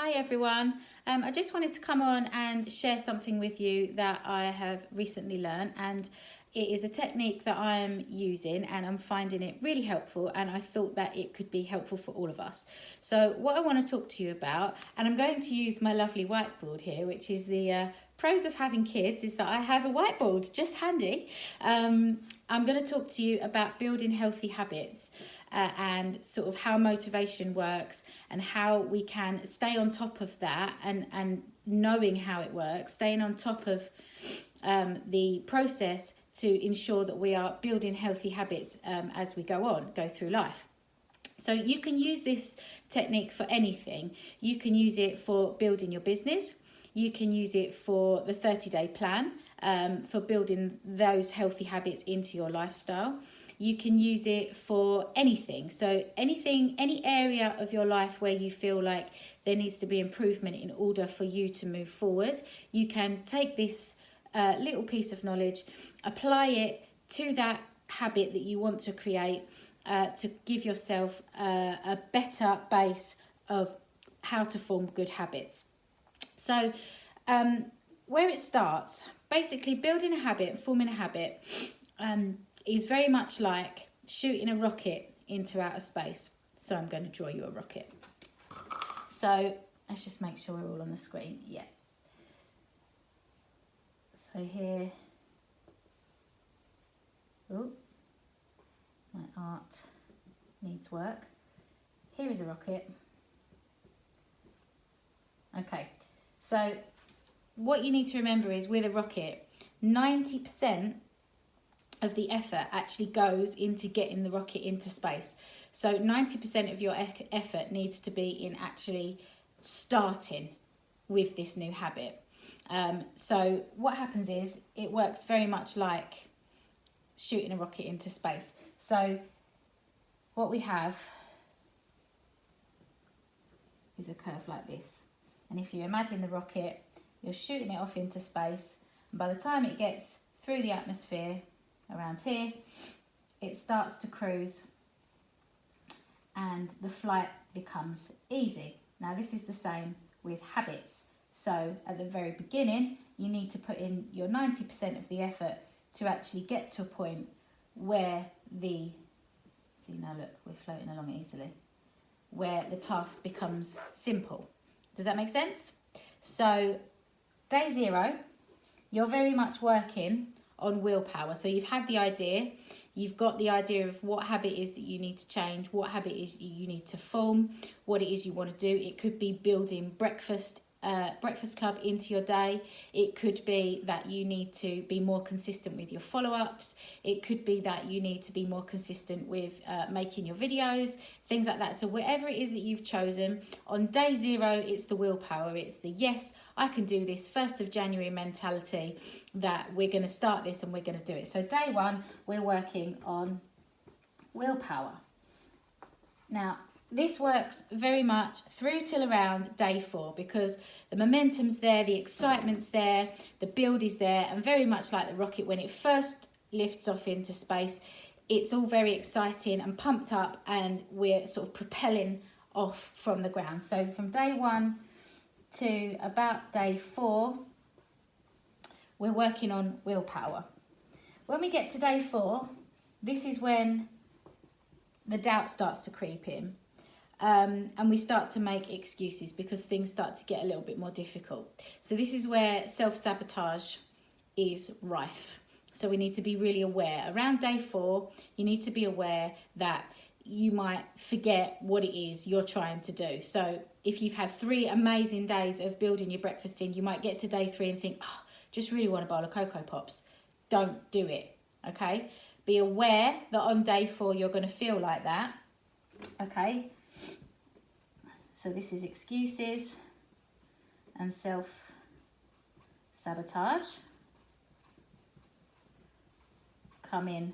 Hi everyone. I just wanted to come on and share something with you that I have recently learned, and it is a technique that I am using and I'm finding it really helpful, and I thought that it could be helpful for all of us. So what I want to talk to you about, and I'm going to use my lovely whiteboard here, which is the pros of having kids, is that I have a whiteboard just handy. I'm going to talk to you about building healthy habits and sort of how motivation works and how we can stay on top of that, and knowing how it works, staying on top of the process to ensure that we are building healthy habits as we go through life. So you can use this technique for anything. You can use it for building your business. You can use it for the 30-day plan, for building those healthy habits into your lifestyle. You can use it for anything. So anything, any area of your life where you feel like there needs to be improvement in order for you to move forward, you can take this little piece of knowledge, apply it to that habit that you want to create, to give yourself a better base of how to form good habits. So where it starts, basically building a habit, forming a habit, is very much like shooting a rocket into outer space. So I'm going to draw you a rocket. So let's just make sure we're all on the screen. Yeah. So here, oh, my art needs work. Here is a rocket. Okay, so what you need to remember is with a rocket, 90% of the effort actually goes into getting the rocket into space. So 90% of your effort needs to be in actually starting with this new habit. So what happens is it works very much like shooting a rocket into space. So what we have is a curve like this. And if you imagine the rocket, you're shooting it off into space. And by the time it gets through the atmosphere around here, it starts to cruise and the flight becomes easy. Now this is the same with habits. So at the very beginning, you need to put in your 90% of the effort to actually get to a point where see now look, we're floating along easily, where the task becomes simple. Does that make sense? So day 0, you're very much working on willpower. So you've had the idea, you've got the idea of what habit is that you need to change, what habit is you need to form, what it is you want to do. It could be building breakfast club into your day. It could be that you need to be more consistent with your follow-ups. It could be that you need to be more consistent with making your videos, things like that. So whatever it is that you've chosen, on day 0, it's the willpower. It's the yes, I can do this, 1st of January mentality, that we're going to start this and we're going to do it. So day 1, we're working on willpower. Now, this works very much through till around day 4, because the momentum's there, the excitement's there, the build is there, and very much like the rocket, when it first lifts off into space, it's all very exciting and pumped up, and we're sort of propelling off from the ground. So from day 1 to about day 4, we're working on willpower. When we get to day 4, this is when the doubt starts to creep in. And we start to make excuses because things start to get a little bit more difficult. So this is where self-sabotage is rife. So we need to be really aware. Around day 4, you need to be aware that you might forget what it is you're trying to do. So if you've had 3 amazing days of building your breakfast in, you might get to day 3 and think, oh, just really want a bowl of Cocoa Pops. Don't do it, okay? Be aware that on day 4, you're going to feel like that, okay? So this is excuses and self-sabotage come in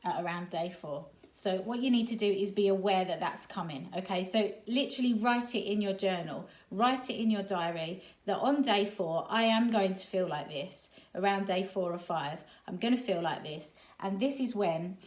at around day 4. So what you need to do is be aware that that's coming, okay? So literally write it in your journal, write it in your diary, that on day 4, I am going to feel like this. Around day 4 or 5, I'm going to feel like this. And this is when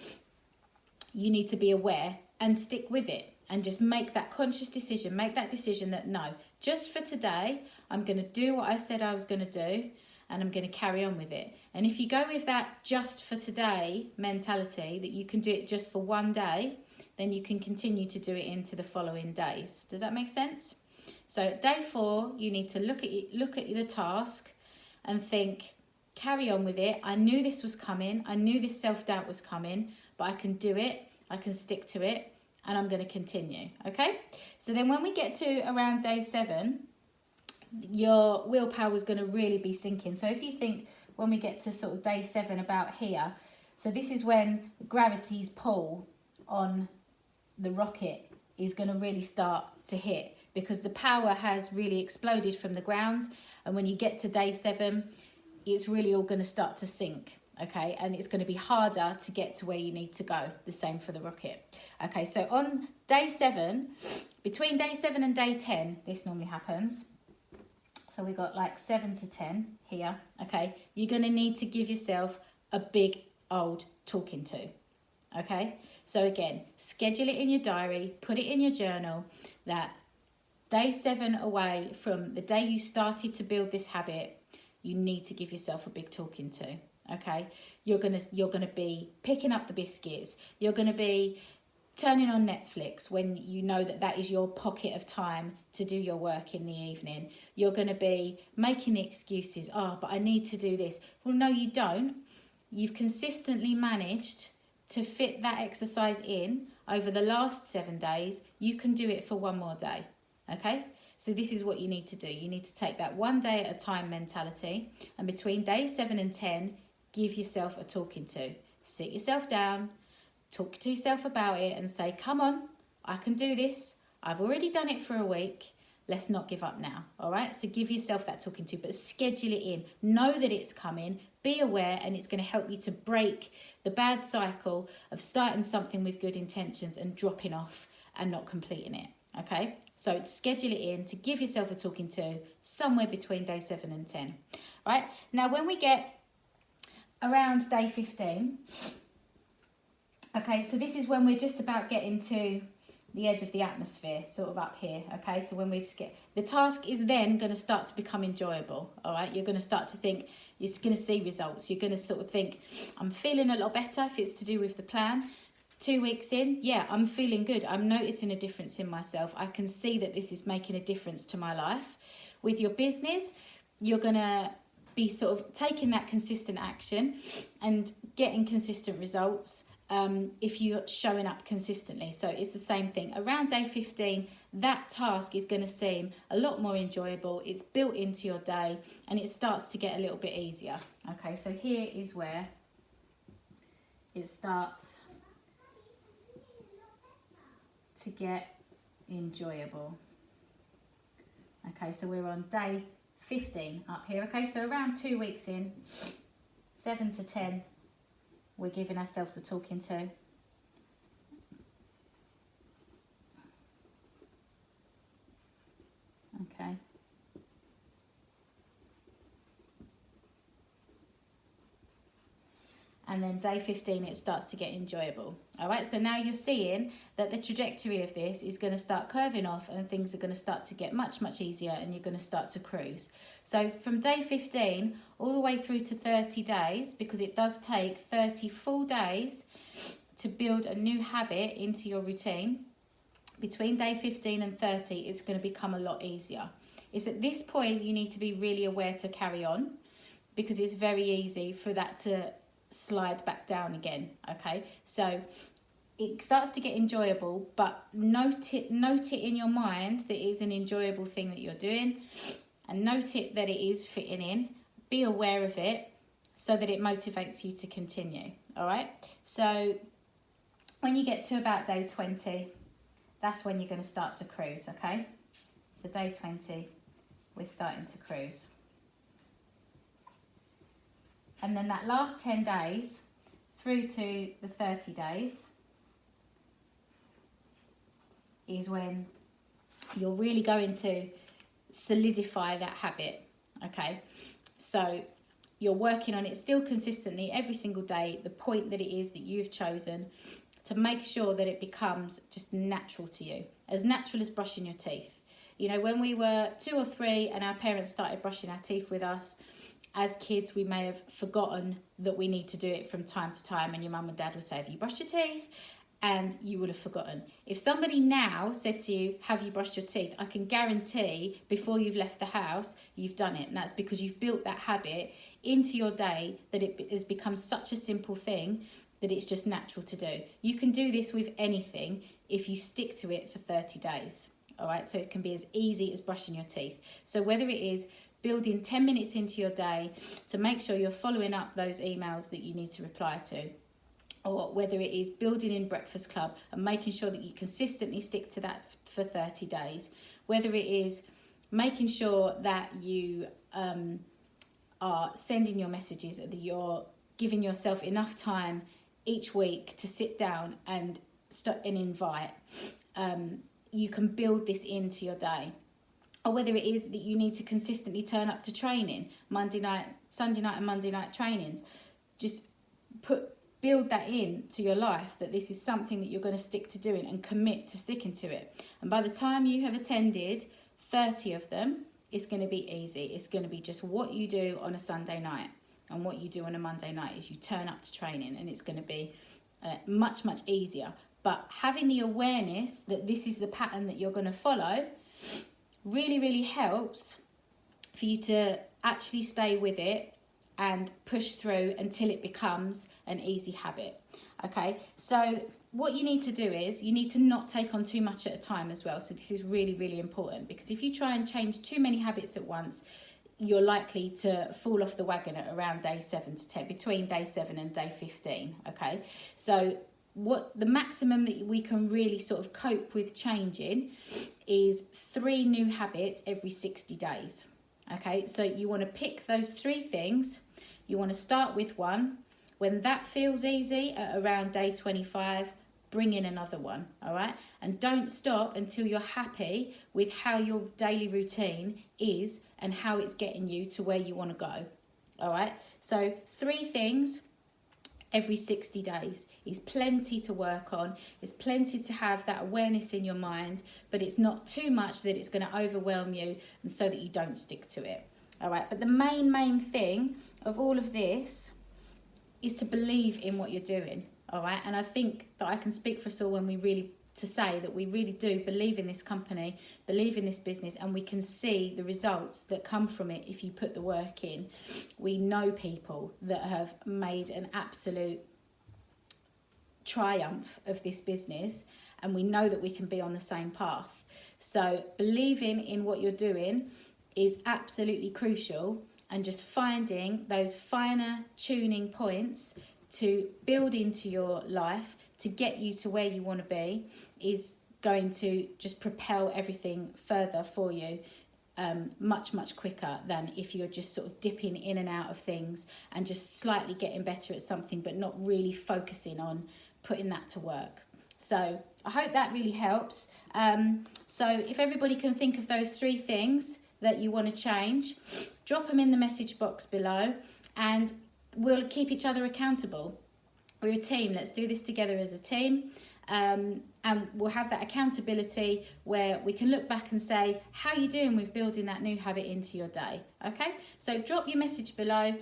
you need to be aware and stick with it. and just make that conscious decision, make that decision that no, just for today, I'm going to do what I said I was going to do, and I'm going to carry on with it. And if you go with that just for today mentality, that you can do it just for one day, then you can continue to do it into the following days. Does that make sense? So day 4, you need to look at the task and think, carry on with it. I knew this was coming. I knew this self-doubt was coming, but I can do it. I can stick to it, and I'm going to continue. Okay? So then when we get to around day 7, your willpower is going to really be sinking. So if you think when we get to sort of day 7 about here, so this is when gravity's pull on the rocket is going to really start to hit, because the power has really exploded from the ground, and when you get to day 7, it's really all going to start to sink. Okay, and it's going to be harder to get to where you need to go. The same for the rocket. Okay, so on day 7, between day 7 and day 10, this normally happens. So we got like 7 to 10 here. Okay, you're going to need to give yourself a big old talking to. Okay, so again, schedule it in your diary, put it in your journal that day 7 away from the day you started to build this habit, you need to give yourself a big talking to. Okay, you're gonna be picking up the biscuits. You're gonna be turning on Netflix when you know that is your pocket of time to do your work in the evening. You're gonna be making the excuses. Oh, but I need to do this. Well, no, you don't. You've consistently managed to fit that exercise in over the last 7 days. You can do it for one more day. Okay. So this is what you need to do. You need to take that one day at a time mentality, and between day 7 and 10, give yourself a talking to. Sit yourself down, talk to yourself about it and say, come on, I can do this. I've already done it for a week. Let's not give up now. All right. So give yourself that talking to, but schedule it in. Know that it's coming. Be aware, and it's going to help you to break the bad cycle of starting something with good intentions and dropping off and not completing it. Okay. So schedule it in to give yourself a talking to somewhere between day 7 and 10. Right. Now, when we get around day 15, okay, so this is when we're just about getting to the edge of the atmosphere, sort of up here. Okay, so when we just get, the task is then going to start to become enjoyable. All right, you're going to start to think, you're going to see results. You're going to sort of think, I'm feeling a lot better if it's to do with the plan. 2 weeks in, yeah, I'm feeling good. I'm noticing a difference in myself. I can see that this is making a difference to my life. With your business, you're going to be sort of taking that consistent action and getting consistent results if you're showing up consistently. So it's the same thing. Around day 15, that task is going to seem a lot more enjoyable. It's built into your day, and it starts to get a little bit easier. Okay, so here is where it starts to get enjoyable. Okay, so we're on day 15 up here. Okay, so around 2 weeks in, 7 to 10, we're giving ourselves a talking to. Okay. And then day 15, it starts to get enjoyable. All right, so now you're seeing that the trajectory of this is going to start curving off, and things are going to start to get much, much easier, and you're going to start to cruise. So from day 15 all the way through to 30 days, because it does take 30 full days to build a new habit into your routine, between day 15 and 30, it's going to become a lot easier. It's at this point you need to be really aware to carry on, because it's very easy for that to slide back down again. Okay, so it starts to get enjoyable, but note it in your mind that it is an enjoyable thing that you're doing, and note it that it is fitting in. Be aware of it so that it motivates you to continue. All right, so when you get to about day 20, that's when you're going to start to cruise. Okay, so day 20, we're starting to cruise. And then that last 10 days through to the 30 days is when you're really going to solidify that habit. Okay, so you're working on it still consistently every single day, the point that it is that you've chosen to make sure that it becomes just natural to you, as natural as brushing your teeth. You know, when we were 2 or 3 and our parents started brushing our teeth with us, as kids, we may have forgotten that we need to do it from time to time, and your mum and dad would say, have you brushed your teeth? And you would have forgotten. If somebody now said to you, have you brushed your teeth? I can guarantee before you've left the house, you've done it. And that's because you've built that habit into your day, that it has become such a simple thing that it's just natural to do. You can do this with anything if you stick to it for 30 days. All right, so it can be as easy as brushing your teeth. So whether it is building 10 minutes into your day to make sure you're following up those emails that you need to reply to, or whether it is building in Breakfast Club and making sure that you consistently stick to that for 30 days, whether it is making sure that you are sending your messages, that you're giving yourself enough time each week to sit down and invite, you can build this into your day. Or whether it is that you need to consistently turn up to training, Sunday night and Monday night trainings, just build that into your life, that this is something that you're going to stick to doing and commit to sticking to it. And by the time you have attended 30 of them, it's going to be easy. It's going to be just what you do on a Sunday night, and what you do on a Monday night is you turn up to training, and it's going to be much, much easier. But having the awareness that this is the pattern that you're going to follow really, really helps for you to actually stay with it and push through until it becomes an easy habit. Okay, so what you need to do is you need to not take on too much at a time as well. So this is really, really important, because if you try and change too many habits at once, you're likely to fall off the wagon at around day 7 to 10, between day 7 and day 15. Okay, so what the maximum that we can really sort of cope with changing is 3 new habits every 60 days. Okay, so you want to pick those 3 things. You want to start with one. When that feels easy at around day 25, bring in another one. All right, and don't stop until you're happy with how your daily routine is and how it's getting you to where you want to go. All right, so 3 things every 60 days is plenty to work on. It's plenty to have that awareness in your mind, but it's not too much that it's going to overwhelm you and so that you don't stick to it. All right, but the main thing of all of this is to believe in what you're doing. All right, and I think that I can speak for us all when we really do believe in this company, believe in this business, and we can see the results that come from it if you put the work in. We know people that have made an absolute triumph of this business, and we know that we can be on the same path. So believing in what you're doing is absolutely crucial, and just finding those finer tuning points to build into your life to get you to where you want to be is going to just propel everything further for you much quicker than if you're just sort of dipping in and out of things and just slightly getting better at something but not really focusing on putting that to work. So I hope that really helps. So if everybody can think of those 3 things that you want to change, drop them in the message box below, and we'll keep each other accountable. We're a team. Let's do this together as a team. And we'll have that accountability where we can look back and say, how are you doing with building that new habit into your day? Okay, so drop your message below.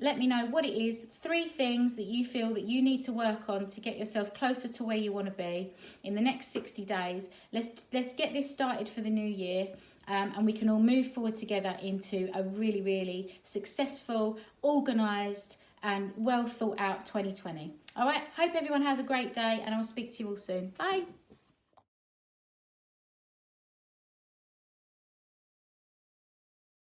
Let me know what it is, 3 things that you feel that you need to work on to get yourself closer to where you want to be in the next 60 days. Let's get this started for the new year. And we can all move forward together into a really, really successful, organised and well thought out 2020. All right, hope everyone has a great day, and I'll speak to you all soon. Bye.